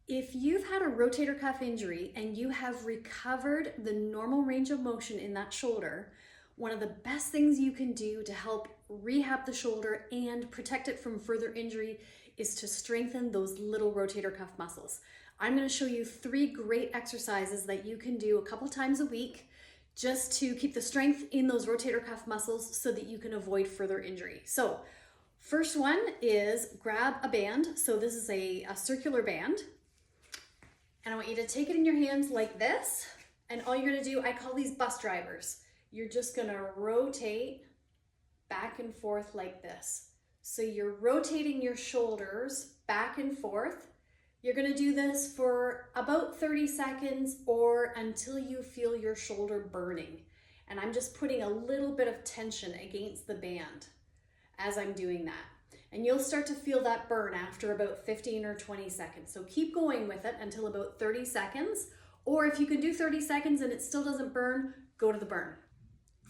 If you've had a rotator cuff injury and you have recovered the normal range of motion in that shoulder, one of the best things you can do to help rehab the shoulder and protect it from further injury is to strengthen those little rotator cuff muscles. I'm going to show you 3 great exercises that you can do a couple times a week just to keep the strength in those rotator cuff muscles so that you can avoid further injury. So first one is grab a band. So this is a circular band. And I want you to take it in your hands like this. And all you're going to do, I call these bus drivers. You're just going to rotate back and forth like this. So you're rotating your shoulders back and forth. You're going to do this for about 30 seconds or until you feel your shoulder burning. And I'm just putting a little bit of tension against the band as I'm doing that. And you'll start to feel that burn after about 15 or 20 seconds. So keep going with it until about 30 seconds. Or if you can do 30 seconds and it still doesn't burn, go to the burn.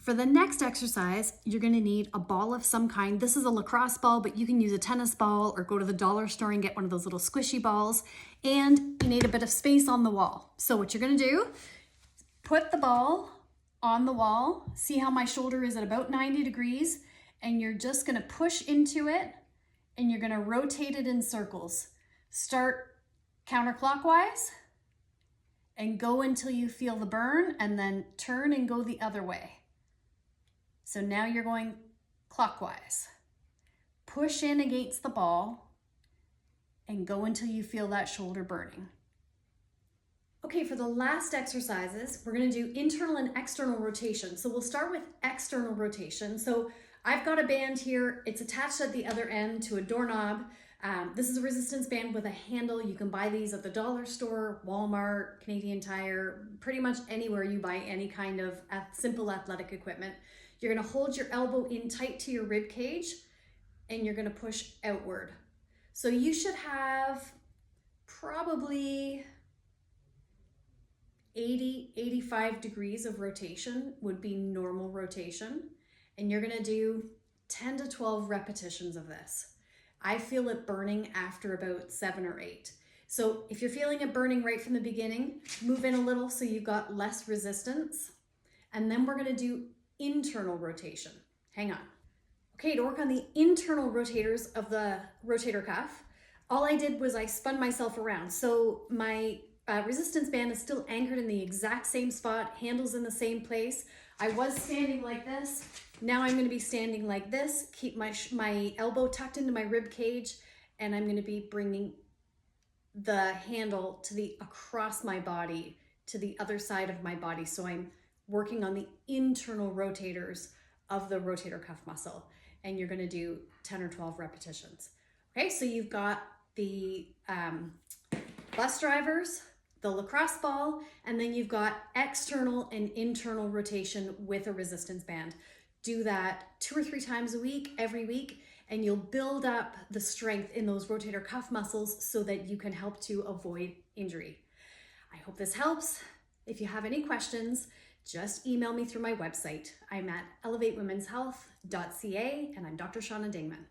For the next exercise, you're going to need a ball of some kind. This is a lacrosse ball, but you can use a tennis ball or go to the dollar store and get one of those little squishy balls. And you need a bit of space on the wall. So what you're going to do, put the ball on the wall. See how my shoulder is at about 90 degrees. And you're just going to push into it and you're going to rotate it in circles. Start counterclockwise and go until you feel the burn and then turn and go the other way. So now you're going clockwise. Push in against the ball and go until you feel that shoulder burning. Okay, for the last exercises, we're going to do internal and external rotation. So we'll start with external rotation. So I've got a band here. It's attached at the other end to a doorknob. This is a resistance band with a handle. You can buy these at the dollar store, Walmart, Canadian Tire, pretty much anywhere you buy any kind of simple athletic equipment. You're going to hold your elbow in tight to your rib cage and you're going to push outward. So you should have probably 80, 85 degrees of rotation would be normal rotation. And you're gonna do 10 to 12 repetitions of this. I feel it burning after about 7 or 8. So if you're feeling it burning right from the beginning, move in a little so you've got less resistance. And then we're gonna do internal rotation. Hang on. Okay, to work on the internal rotators of the rotator cuff, all I did was I spun myself around. So my resistance band is still anchored in the exact same spot, handles in the same place. I was standing like this. Now I'm going to be standing like this, keep my elbow tucked into my rib cage, and I'm going to be bringing the handle across my body to the other side of my body. So I'm working on the internal rotators of the rotator cuff muscle, and you're going to do 10 or 12 repetitions. Okay, so you've got the bus drivers, the lacrosse ball, and then you've got external and internal rotation with a resistance band. Do that 2 or 3 times a week, every week, and you'll build up the strength in those rotator cuff muscles so that you can help to avoid injury. I hope this helps. If you have any questions, just email me through my website. I'm at elevatewomenshealth.ca and I'm Dr. Shauna Dingman.